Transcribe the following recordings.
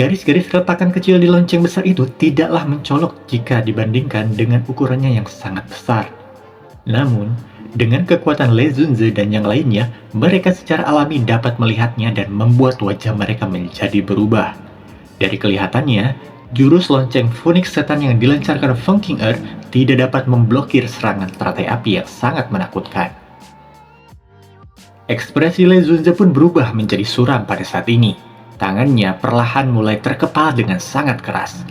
Garis-garis retakan kecil di lonceng besar itu tidaklah mencolok jika dibandingkan dengan ukurannya yang sangat besar. Namun, dengan kekuatan Le Zunze dan yang lainnya, mereka secara alami dapat melihatnya dan membuat wajah mereka menjadi berubah. Dari kelihatannya, jurus lonceng Phoenix Setan yang dilancarkan Funking Earth tidak dapat memblokir serangan teratai api yang sangat menakutkan. Ekspresi Le Zunze pun berubah menjadi suram pada saat ini. Tangannya perlahan mulai terkepal dengan sangat keras.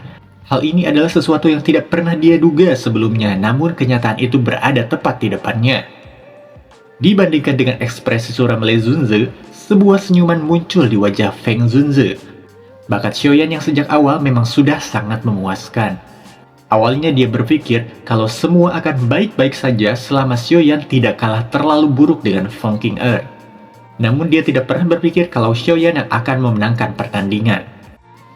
Hal ini adalah sesuatu yang tidak pernah dia duga sebelumnya, namun kenyataan itu berada tepat di depannya. Dibandingkan dengan ekspresi suram Le Zunze, sebuah senyuman muncul di wajah Feng Zunze. Bakat Xiaoyan yang sejak awal memang sudah sangat memuaskan. Awalnya dia berpikir kalau semua akan baik-baik saja selama Xiaoyan tidak kalah terlalu buruk dengan Funking Earth. Namun dia tidak pernah berpikir kalau Xiaoyan yang akan memenangkan pertandingan.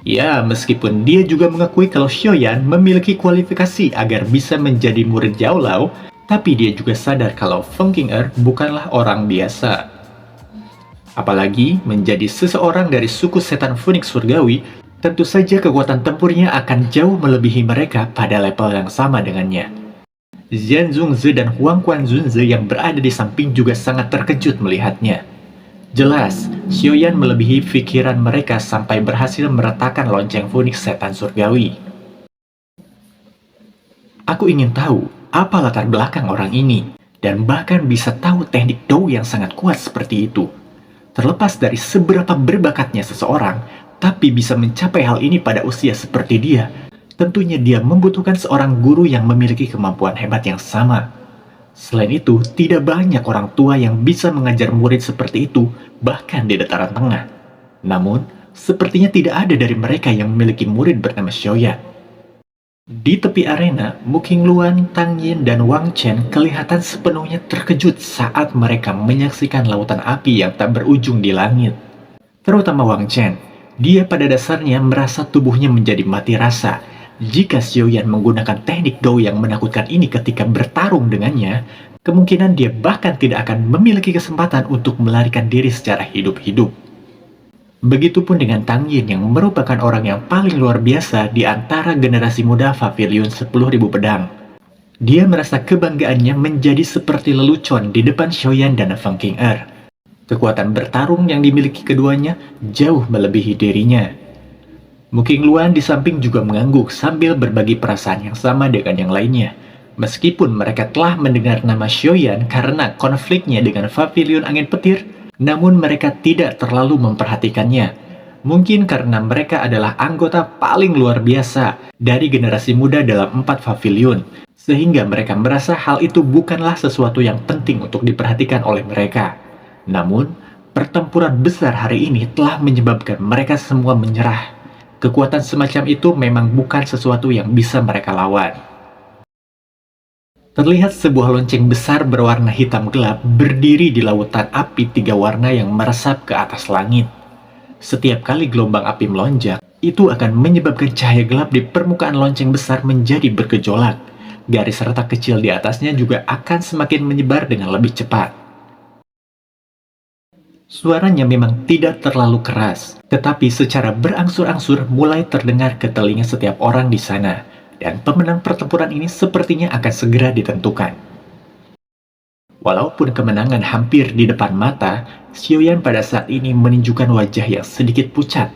Ya, meskipun dia juga mengakui kalau Xiaoyan memiliki kualifikasi agar bisa menjadi murid Jiao Lao, tapi dia juga sadar kalau Funking Earth bukanlah orang biasa. Apalagi menjadi seseorang dari suku setan Phoenix Surgawi, tentu saja kekuatan tempurnya akan jauh melebihi mereka pada level yang sama dengannya. Zhan Zongzi dan Huang Quan Zunze yang berada di samping juga sangat terkejut melihatnya. Jelas, Xiaoyan melebihi pikiran mereka sampai berhasil meretakan lonceng Phoenix Setan Surgawi. Aku ingin tahu apa latar belakang orang ini, dan bahkan bisa tahu teknik Dou yang sangat kuat seperti itu. Terlepas dari seberapa berbakatnya seseorang, tapi bisa mencapai hal ini pada usia seperti dia, tentunya dia membutuhkan seorang guru yang memiliki kemampuan hebat yang sama. Selain itu, tidak banyak orang tua yang bisa mengajar murid seperti itu, bahkan di dataran tengah. Namun, sepertinya tidak ada dari mereka yang memiliki murid bernama Xiaoyan. Di tepi arena, Mu Qingluan, Tang Yin, dan Wang Chen kelihatan sepenuhnya terkejut saat mereka menyaksikan lautan api yang tak berujung di langit. Terutama Wang Chen, dia pada dasarnya merasa tubuhnya menjadi mati rasa. Jika Xiaoyan menggunakan teknik Dou yang menakutkan ini ketika bertarung dengannya, kemungkinan dia bahkan tidak akan memiliki kesempatan untuk melarikan diri secara hidup-hidup. Begitupun dengan Tang Yin yang merupakan orang yang paling luar biasa di antara generasi muda Pavilion 10.000 Pedang. Dia merasa kebanggaannya menjadi seperti lelucon di depan Xiaoyan dan Funking Earth. Kekuatan bertarung yang dimiliki keduanya jauh melebihi dirinya. Mu Qingluan di samping juga mengangguk sambil berbagi perasaan yang sama dengan yang lainnya. Meskipun mereka telah mendengar nama Xiaoyan karena konfliknya dengan Pavilion Angin Petir, namun mereka tidak terlalu memperhatikannya. Mungkin karena mereka adalah anggota paling luar biasa dari generasi muda dalam 4 Pavilion, sehingga mereka merasa hal itu bukanlah sesuatu yang penting untuk diperhatikan oleh mereka. Namun, pertempuran besar hari ini telah menyebabkan mereka semua menyerah. Kekuatan semacam itu memang bukan sesuatu yang bisa mereka lawan. Terlihat sebuah lonceng besar berwarna hitam gelap berdiri di lautan api 3 warna yang meresap ke atas langit. Setiap kali gelombang api melonjak, itu akan menyebabkan cahaya gelap di permukaan lonceng besar menjadi bergejolak. Garis retak kecil di atasnya juga akan semakin menyebar dengan lebih cepat. Suaranya memang tidak terlalu keras, tetapi secara berangsur-angsur mulai terdengar ke telinga setiap orang di sana, dan pemenang pertempuran ini sepertinya akan segera ditentukan. Walaupun kemenangan hampir di depan mata, Xiaoyan pada saat ini menunjukkan wajah yang sedikit pucat.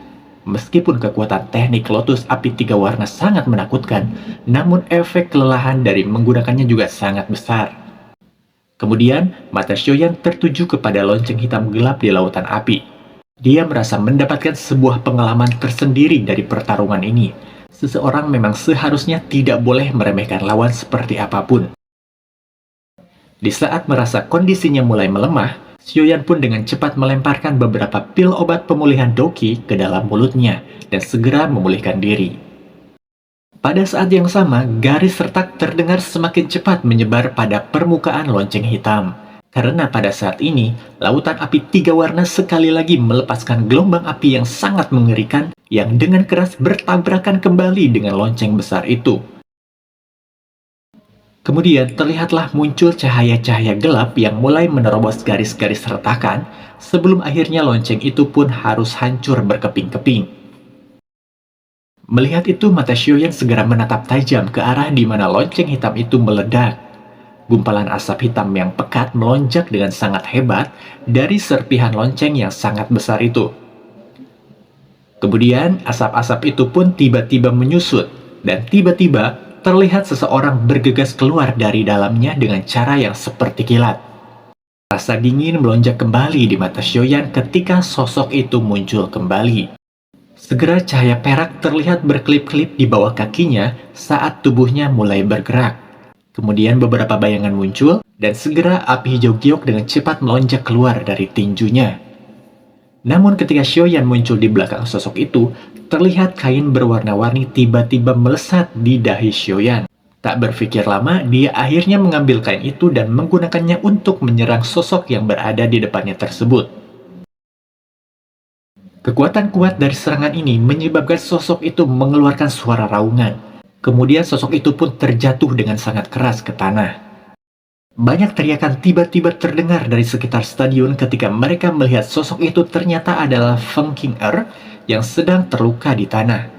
Meskipun kekuatan teknik Lotus Api 3 warna sangat menakutkan, namun efek kelelahan dari menggunakannya juga sangat besar. Kemudian, mata Xiaoyan tertuju kepada lonceng hitam gelap di lautan api. Dia merasa mendapatkan sebuah pengalaman tersendiri dari pertarungan ini. Seseorang memang seharusnya tidak boleh meremehkan lawan seperti apapun. Di saat merasa kondisinya mulai melemah, Xiaoyan pun dengan cepat melemparkan beberapa pil obat pemulihan Doqi ke dalam mulutnya dan segera memulihkan diri. Pada saat yang sama, garis retak terdengar semakin cepat menyebar pada permukaan lonceng hitam. Karena pada saat ini, lautan api 3 warna sekali lagi melepaskan gelombang api yang sangat mengerikan yang dengan keras bertabrakan kembali dengan lonceng besar itu. Kemudian terlihatlah muncul cahaya-cahaya gelap yang mulai menerobos garis-garis retakan sebelum akhirnya lonceng itu pun harus hancur berkeping-keping. Melihat itu, mata Xiaoyan segera menatap tajam ke arah di mana lonceng hitam itu meledak. Gumpalan asap hitam yang pekat melonjak dengan sangat hebat dari serpihan lonceng yang sangat besar itu. Kemudian, asap-asap itu pun tiba-tiba menyusut, dan tiba-tiba terlihat seseorang bergegas keluar dari dalamnya dengan cara yang seperti kilat. Rasa dingin melonjak kembali di mata Xiaoyan ketika sosok itu muncul kembali. Segera cahaya perak terlihat berkelip-kelip di bawah kakinya saat tubuhnya mulai bergerak. Kemudian beberapa bayangan muncul, dan segera api hijau giok dengan cepat melonjak keluar dari tinjunya. Namun ketika Xiaoyan muncul di belakang sosok itu, terlihat kain berwarna-warni tiba-tiba melesat di dahi Xiaoyan. Tak berpikir lama, dia akhirnya mengambil kain itu dan menggunakannya untuk menyerang sosok yang berada di depannya tersebut. Kekuatan kuat dari serangan ini menyebabkan sosok itu mengeluarkan suara raungan. Kemudian sosok itu pun terjatuh dengan sangat keras ke tanah. Banyak teriakan tiba-tiba terdengar dari sekitar stadion ketika mereka melihat sosok itu ternyata adalah Feng Qing'er yang sedang terluka di tanah.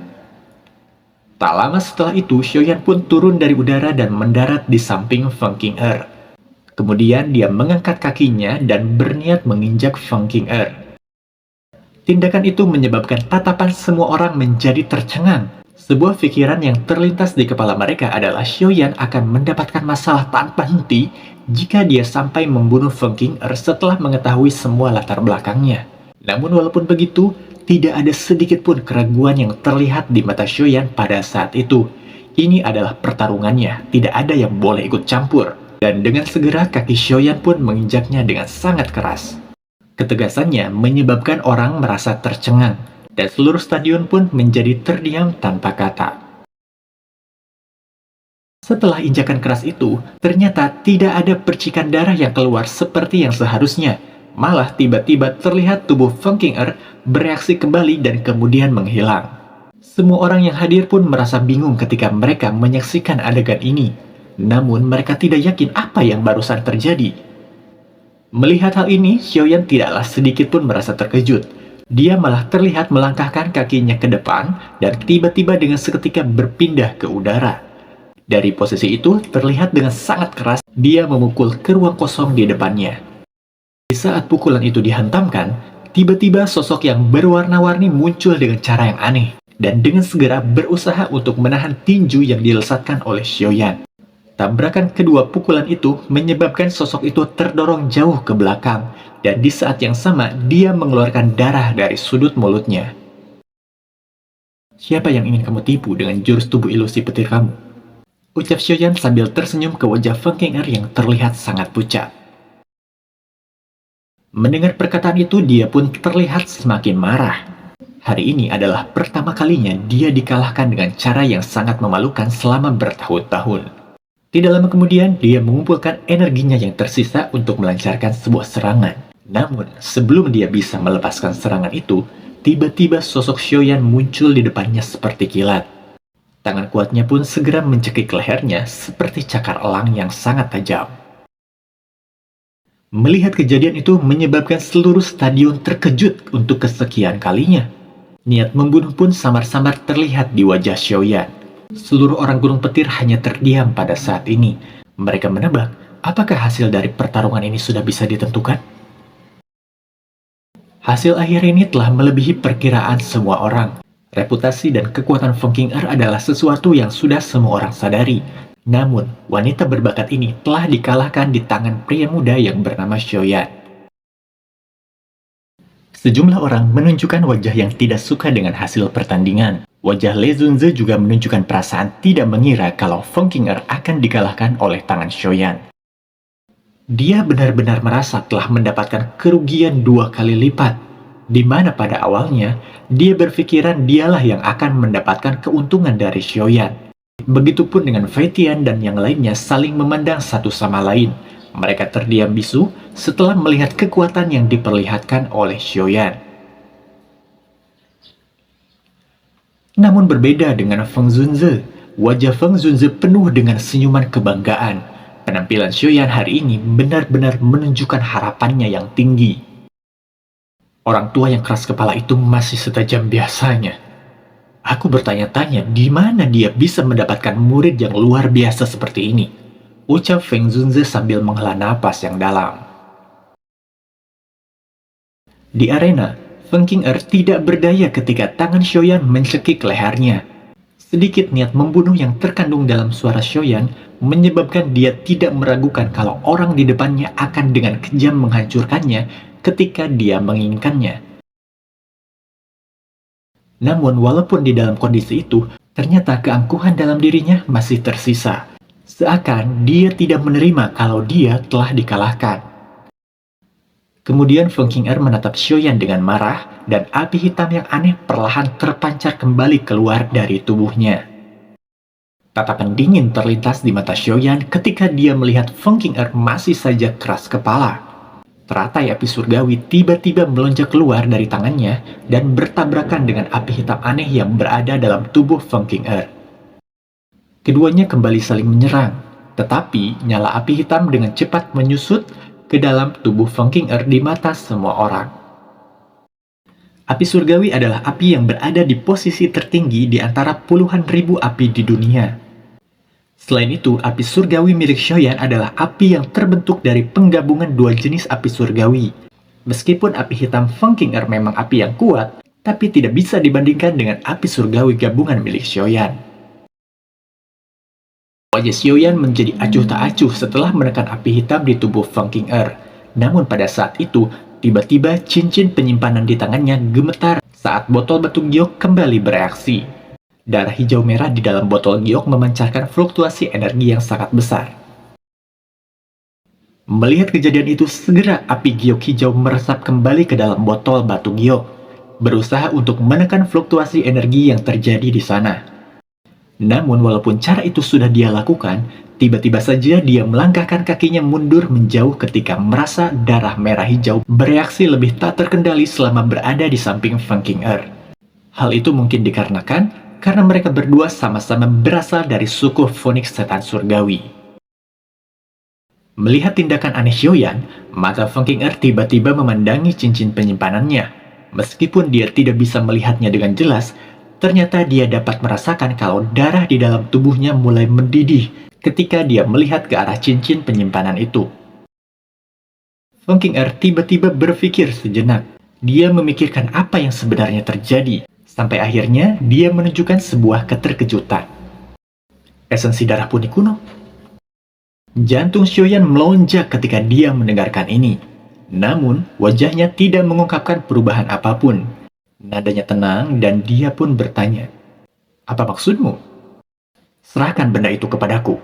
Tak lama setelah itu, Xiaoyan pun turun dari udara dan mendarat di samping Feng Qing'er. Kemudian dia mengangkat kakinya dan berniat menginjak Feng Qing'er. Tindakan itu menyebabkan tatapan semua orang menjadi tercengang. Sebuah pikiran yang terlintas di kepala mereka adalah Xiaoyan akan mendapatkan masalah tanpa henti jika dia sampai membunuh Feng Qing'er setelah mengetahui semua latar belakangnya. Namun walaupun begitu, tidak ada sedikit pun keraguan yang terlihat di mata Xiaoyan pada saat itu. Ini adalah pertarungannya, tidak ada yang boleh ikut campur. Dan dengan segera kaki Xiaoyan pun menginjaknya dengan sangat keras. Ketegasannya menyebabkan orang merasa tercengang, dan seluruh stadion pun menjadi terdiam tanpa kata. Setelah injakan keras itu, ternyata tidak ada percikan darah yang keluar seperti yang seharusnya. Malah tiba-tiba terlihat tubuh Feng Qing'er bereaksi kembali dan kemudian menghilang. Semua orang yang hadir pun merasa bingung ketika mereka menyaksikan adegan ini. Namun mereka tidak yakin apa yang barusan terjadi. Melihat hal ini, Xiaoyan tidaklah sedikit pun merasa terkejut. Dia malah terlihat melangkahkan kakinya ke depan dan tiba-tiba dengan seketika berpindah ke udara. Dari posisi itu, terlihat dengan sangat keras dia memukul ke ruang kosong di depannya. Di saat pukulan itu dihantamkan, tiba-tiba sosok yang berwarna-warni muncul dengan cara yang aneh dan dengan segera berusaha untuk menahan tinju yang dilesatkan oleh Xiaoyan. Tabrakan kedua pukulan itu menyebabkan sosok itu terdorong jauh ke belakang, dan di saat yang sama dia mengeluarkan darah dari sudut mulutnya. Siapa yang ingin kamu tipu dengan jurus tubuh ilusi petir kamu? Ucap Xiaoyan sambil tersenyum ke wajah Feng Qing'er yang terlihat sangat pucat. Mendengar perkataan itu, dia pun terlihat semakin marah. Hari ini adalah pertama kalinya dia dikalahkan dengan cara yang sangat memalukan selama bertahun-tahun. Tidak lama kemudian, dia mengumpulkan energinya yang tersisa untuk melancarkan sebuah serangan. Namun, sebelum dia bisa melepaskan serangan itu, tiba-tiba sosok Xiaoyan muncul di depannya seperti kilat. Tangan kuatnya pun segera mencekik lehernya seperti cakar elang yang sangat tajam. Melihat kejadian itu menyebabkan seluruh stadion terkejut untuk kesekian kalinya. Niat membunuh pun samar-samar terlihat di wajah Xiaoyan. Seluruh orang Gunung Petir hanya terdiam pada saat ini. Mereka menebak, apakah hasil dari pertarungan ini sudah bisa ditentukan? Hasil akhir ini telah melebihi perkiraan semua orang. Reputasi dan kekuatan Feng Qing'er adalah sesuatu yang sudah semua orang sadari. Namun, wanita berbakat ini telah dikalahkan di tangan pria muda yang bernama Xiaoyan. Sejumlah orang menunjukkan wajah yang tidak suka dengan hasil pertandingan. Wajah Le Zunze juga menunjukkan perasaan tidak mengira kalau Feng Qing'er akan dikalahkan oleh tangan Xiaoyan. Dia benar-benar merasa telah mendapatkan kerugian 2 kali lipat, di mana pada awalnya dia berpikiran dialah yang akan mendapatkan keuntungan dari Xiaoyan. Begitupun dengan Fei Tian dan yang lainnya saling memandang satu sama lain. Mereka terdiam bisu setelah melihat kekuatan yang diperlihatkan oleh Xiaoyan. Namun berbeda dengan Feng Zunze, wajah Feng Zunze penuh dengan senyuman kebanggaan. Penampilan Xiaoyan hari ini benar-benar menunjukkan harapannya yang tinggi. Orang tua yang keras kepala itu masih setajam biasanya. Aku bertanya-tanya di mana dia bisa mendapatkan murid yang luar biasa seperti ini. Ucap Feng Zunze sambil menghela napas yang dalam. Di arena, Feng Qing'er tidak berdaya ketika tangan Xiaoyan mencekik lehernya. Sedikit niat membunuh yang terkandung dalam suara Xiaoyan menyebabkan dia tidak meragukan kalau orang di depannya akan dengan kejam menghancurkannya ketika dia menginginkannya. Namun walaupun di dalam kondisi itu, ternyata keangkuhan dalam dirinya masih tersisa. Seakan dia tidak menerima kalau dia telah dikalahkan. Kemudian Feng Qing'er menatap Xiaoyan dengan marah, dan api hitam yang aneh perlahan terpancar kembali keluar dari tubuhnya. Tatapan dingin terlintas di mata Xiaoyan ketika dia melihat Feng Qing'er masih saja keras kepala. Teratai api surgawi tiba-tiba melonjak keluar dari tangannya dan bertabrakan dengan api hitam aneh yang berada dalam tubuh Feng Qing'er. Keduanya kembali saling menyerang, tetapi nyala api hitam dengan cepat menyusut ke dalam tubuh Feng Qing'er di mata semua orang. Api surgawi adalah api yang berada di posisi tertinggi di antara puluhan ribu api di dunia. Selain itu, api surgawi milik Xiaoyan adalah api yang terbentuk dari penggabungan dua jenis api surgawi. Meskipun api hitam Feng Qing'er memang api yang kuat, tapi tidak bisa dibandingkan dengan api surgawi gabungan milik Xiaoyan. Wajah Xiaoyan menjadi acuh tak acuh setelah menekan api hitam di tubuh Feng Qing'er. Namun pada saat itu, tiba-tiba cincin penyimpanan di tangannya gemetar saat botol batu giok kembali bereaksi. Darah hijau merah di dalam botol giok memancarkan fluktuasi energi yang sangat besar. Melihat kejadian itu, segera api giok hijau meresap kembali ke dalam botol batu giok, berusaha untuk menekan fluktuasi energi yang terjadi di sana. Namun walaupun cara itu sudah dia lakukan, tiba-tiba saja dia melangkahkan kakinya mundur menjauh ketika merasa darah merah hijau bereaksi lebih tak terkendali selama berada di samping Feng Qing'er. Hal itu mungkin dikarenakan karena mereka berdua sama-sama berasal dari suku Phoenix Setan Surgawi. Melihat tindakan aneh Xiaoyan, mata Feng Qing'er tiba-tiba memandangi cincin penyimpanannya. Meskipun dia tidak bisa melihatnya dengan jelas, ternyata dia dapat merasakan kalau darah di dalam tubuhnya mulai mendidih ketika dia melihat ke arah cincin penyimpanan itu. Feng Qing'er tiba-tiba berpikir sejenak. Dia memikirkan apa yang sebenarnya terjadi, sampai akhirnya dia menunjukkan sebuah keterkejutan. Esensi darah puni kuno. Jantung Xiaoyan melonjak ketika dia mendengarkan ini. Namun, wajahnya tidak mengungkapkan perubahan apapun. Nadanya tenang dan dia pun bertanya, "Apa maksudmu?" "Serahkan benda itu kepadaku,"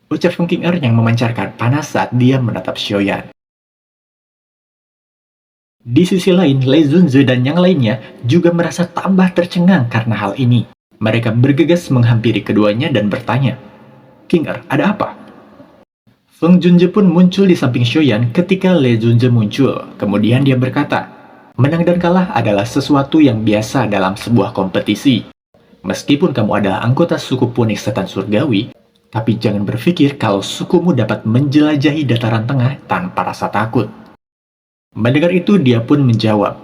ucap Feng Qing'er yang memancarkan panas saat dia menatap Xiaoyan. Di sisi lain, Lei Zunze dan yang lainnya juga merasa tambah tercengang karena hal ini. Mereka bergegas menghampiri keduanya dan bertanya, "Qing'er, ada apa?" Feng Junze pun muncul di samping Xiaoyan ketika Lei Zunze muncul. Kemudian dia berkata, "Menang dan kalah adalah sesuatu yang biasa dalam sebuah kompetisi. Meskipun kamu adalah anggota suku Phoenix Setan Surgawi, tapi jangan berpikir kalau sukumu dapat menjelajahi dataran tengah tanpa rasa takut." Mendengar itu, dia pun menjawab,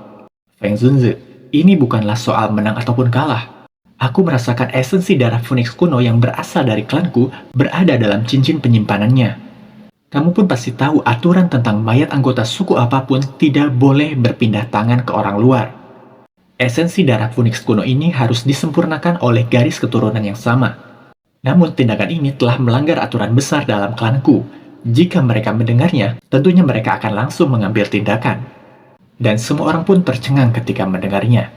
"Feng Zunze, ini bukanlah soal menang ataupun kalah. Aku merasakan esensi darah Phoenix kuno yang berasal dari klanku berada dalam cincin penyimpanannya. Kamu pun pasti tahu aturan tentang mayat anggota suku apapun tidak boleh berpindah tangan ke orang luar. Esensi darah Phoenix kuno ini harus disempurnakan oleh garis keturunan yang sama. Namun tindakan ini telah melanggar aturan besar dalam klanku. Jika mereka mendengarnya, tentunya mereka akan langsung mengambil tindakan." Dan semua orang pun tercengang ketika mendengarnya.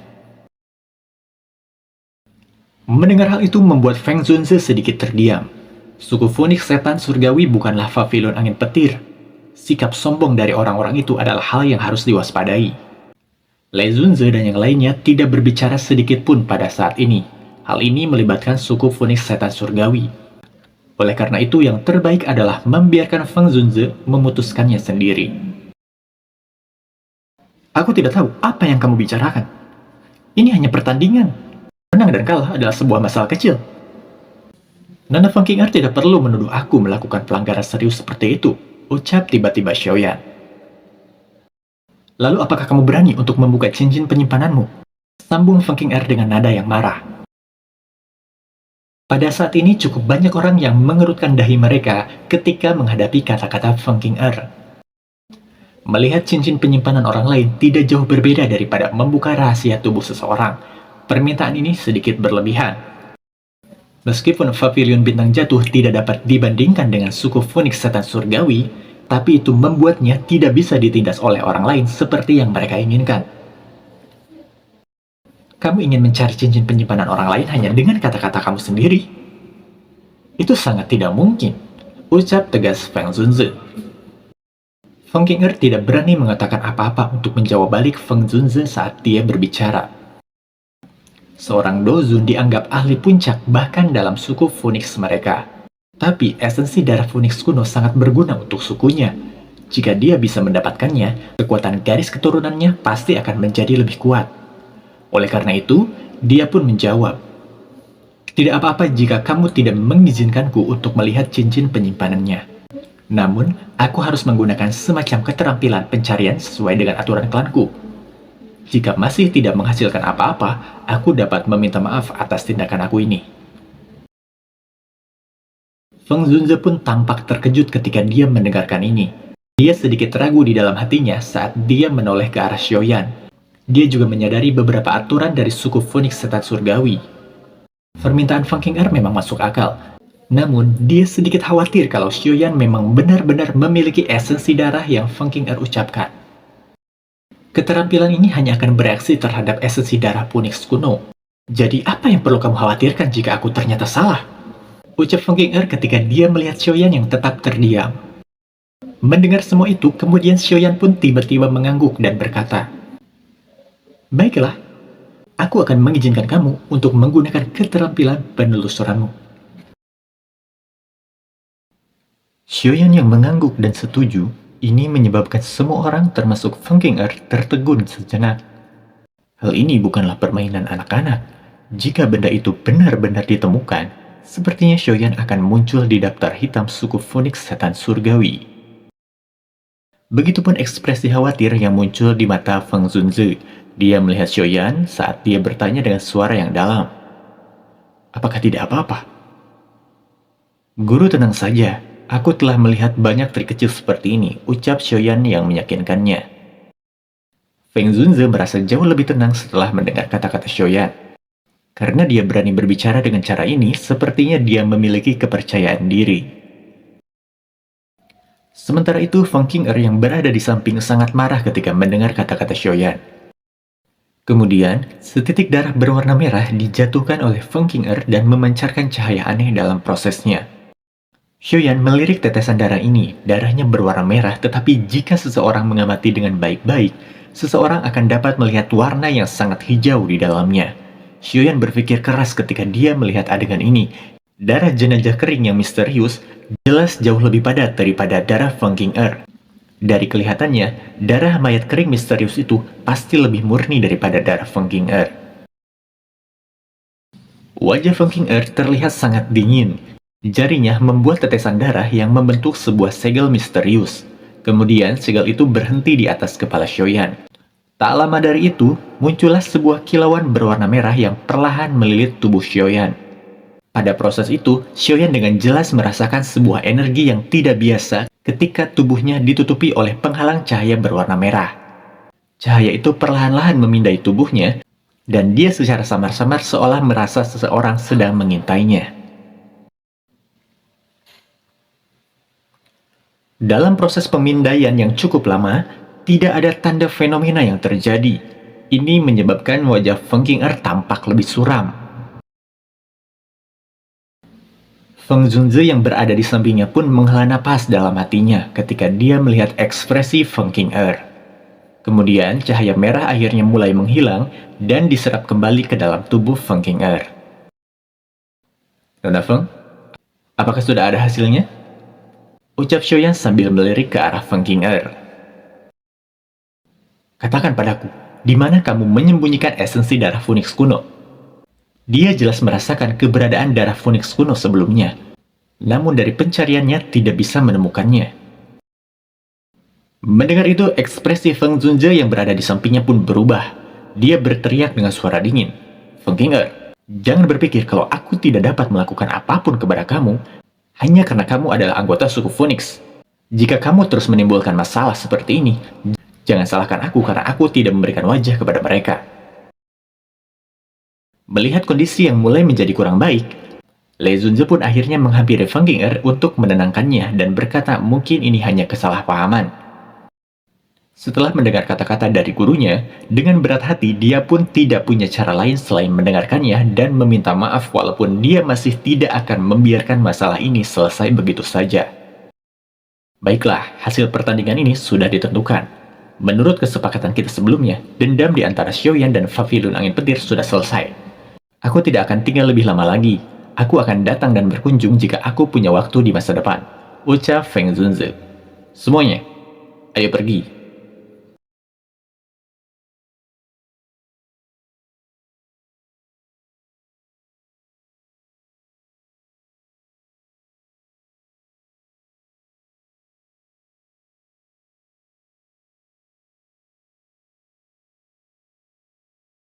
Mendengar hal itu membuat Feng Zunze sedikit terdiam. Suku Phoenix Setan Surgawi bukanlah pavilion angin petir. Sikap sombong dari orang-orang itu adalah hal yang harus diwaspadai. Lei Zunze dan yang lainnya tidak berbicara sedikit pun pada saat ini. Hal ini melibatkan suku Phoenix Setan Surgawi. Oleh karena itu, yang terbaik adalah membiarkan Feng Zunze memutuskannya sendiri. "Aku tidak tahu apa yang kamu bicarakan. Ini hanya pertandingan. Menang dan kalah adalah sebuah masalah kecil. Nona Feng Qing'er tidak perlu menuduh aku melakukan pelanggaran serius seperti itu," ucap tiba-tiba Xiaoyan. "Lalu apakah kamu berani untuk membuka cincin penyimpananmu?" Sambung Feng Qing'er dengan nada yang marah. Pada saat ini cukup banyak orang yang mengerutkan dahi mereka ketika menghadapi kata-kata Feng Qing'er. Melihat cincin penyimpanan orang lain tidak jauh berbeda daripada membuka rahasia tubuh seseorang. Permintaan ini sedikit berlebihan. Meskipun pavilion bintang jatuh tidak dapat dibandingkan dengan suku Phoenix setan surgawi, tapi itu membuatnya tidak bisa ditindas oleh orang lain seperti yang mereka inginkan. Kamu ingin mencari cincin penyimpanan orang lain hanya dengan kata-kata kamu sendiri? Itu sangat tidak mungkin, ucap tegas Feng Zunzi. Feng Qing'er tidak berani mengatakan apa-apa untuk menjawab balik Feng Zunzi saat dia berbicara. Seorang Dozun dianggap ahli puncak bahkan dalam suku Phoenix mereka. Tapi esensi darah Phoenix kuno sangat berguna untuk sukunya. Jika dia bisa mendapatkannya, kekuatan garis keturunannya pasti akan menjadi lebih kuat. Oleh karena itu, dia pun menjawab, "Tidak apa-apa jika kamu tidak mengizinkanku untuk melihat cincin penyimpanannya. Namun, aku harus menggunakan semacam keterampilan pencarian sesuai dengan aturan klanku. Jika masih tidak menghasilkan apa-apa, aku dapat meminta maaf atas tindakan aku ini." Feng Zunzi pun tampak terkejut ketika dia mendengarkan ini. Dia sedikit ragu di dalam hatinya saat dia menoleh ke arah Xiaoyan. Dia juga menyadari beberapa aturan dari suku Phoenix setan surgawi. Permintaan Feng Qing'er memang masuk akal. Namun, dia sedikit khawatir kalau Xiaoyan memang benar-benar memiliki esensi darah yang Feng Qing'er ucapkan. Keterampilan ini hanya akan bereaksi terhadap esensi darah Phoenix kuno. Jadi apa yang perlu kamu khawatirkan jika aku ternyata salah? Ucap Feng Qing'er ketika dia melihat Xiaoyan yang tetap terdiam. Mendengar semua itu, kemudian Xiaoyan pun tiba-tiba mengangguk dan berkata, "Baiklah, aku akan mengizinkan kamu untuk menggunakan keterampilan penelusuranmu." Xiaoyan yang mengangguk dan setuju, ini menyebabkan semua orang termasuk Feng Qing'er tertegun sejenak. Hal ini bukanlah permainan anak-anak. Jika benda itu benar-benar ditemukan, sepertinya Xiaoyan akan muncul di daftar hitam suku Phoenix setan surgawi. Begitupun ekspresi khawatir yang muncul di mata Feng Zunzi. Dia melihat Xiaoyan saat dia bertanya dengan suara yang dalam. "Apakah tidak apa-apa?" "Guru tenang saja, aku telah melihat banyak trik kecil seperti ini," ucap Xiaoyan yang meyakinkannya. Feng Zunzi merasa jauh lebih tenang setelah mendengar kata-kata Xiaoyan. Karena dia berani berbicara dengan cara ini, sepertinya dia memiliki kepercayaan diri. Sementara itu, Feng Qing'er yang berada di samping sangat marah ketika mendengar kata-kata Xiaoyan. Kemudian, setitik darah berwarna merah dijatuhkan oleh Feng Qing'er dan memancarkan cahaya aneh dalam prosesnya. Xiaoyan melirik tetesan darah ini. Darahnya berwarna merah, tetapi jika seseorang mengamati dengan baik-baik, seseorang akan dapat melihat warna yang sangat hijau di dalamnya. Xiaoyan berpikir keras ketika dia melihat adegan ini. Darah jenazah kering yang misterius jelas jauh lebih padat daripada darah Feng Qing'er. Dari kelihatannya, darah mayat kering misterius itu pasti lebih murni daripada darah Feng Qing'er. Wajah Feng Qing'er terlihat sangat dingin. Jarinya membuat tetesan darah yang membentuk sebuah segel misterius. Kemudian segel itu berhenti di atas kepala Xiaoyan. Tak lama dari itu, muncullah sebuah kilauan berwarna merah yang perlahan melilit tubuh Xiaoyan. Pada proses itu, Xiaoyan dengan jelas merasakan sebuah energi yang tidak biasa ketika tubuhnya ditutupi oleh penghalang cahaya berwarna merah. Cahaya itu perlahan-lahan memindai tubuhnya, dan dia secara samar-samar seolah merasa seseorang sedang mengintainya. Dalam proses pemindaian yang cukup lama, tidak ada tanda fenomena yang terjadi. Ini menyebabkan wajah Feng Qing'er tampak lebih suram. Feng Zunzi yang berada di sampingnya pun menghela napas dalam hatinya ketika dia melihat ekspresi Feng Qing'er. Kemudian cahaya merah akhirnya mulai menghilang dan diserap kembali ke dalam tubuh Feng Qing'er. "Nona Feng, apakah sudah ada hasilnya?" ucap Xiaoyan sambil melirik ke arah Feng Qing'er. "Katakan padaku, di mana kamu menyembunyikan esensi darah Phoenix kuno?" Dia jelas merasakan keberadaan darah Phoenix kuno sebelumnya, namun dari pencariannya tidak bisa menemukannya. Mendengar itu, ekspresi Feng Zunzi yang berada di sampingnya pun berubah. Dia berteriak dengan suara dingin. Feng Qing'er, jangan berpikir kalau aku tidak dapat melakukan apapun kepada kamu hanya karena kamu adalah anggota suku Phoenix. Jika kamu terus menimbulkan masalah seperti ini, jangan salahkan aku karena aku tidak memberikan wajah kepada mereka. Melihat kondisi yang mulai menjadi kurang baik, Lei Zunze pun akhirnya menghampiri Feng Qing'er untuk menenangkannya dan berkata mungkin ini hanya kesalahpahaman. Setelah mendengar kata-kata dari gurunya, dengan berat hati dia pun tidak punya cara lain selain mendengarkannya dan meminta maaf walaupun dia masih tidak akan membiarkan masalah ini selesai begitu saja. Baiklah, hasil pertandingan ini sudah ditentukan. Menurut kesepakatan kita sebelumnya, dendam di antara Xiaoyan dan Pavilion Angin Petir sudah selesai. Aku tidak akan tinggal lebih lama lagi. Aku akan datang dan berkunjung jika aku punya waktu di masa depan. Ucap Feng Zunze. Semuanya, ayo pergi.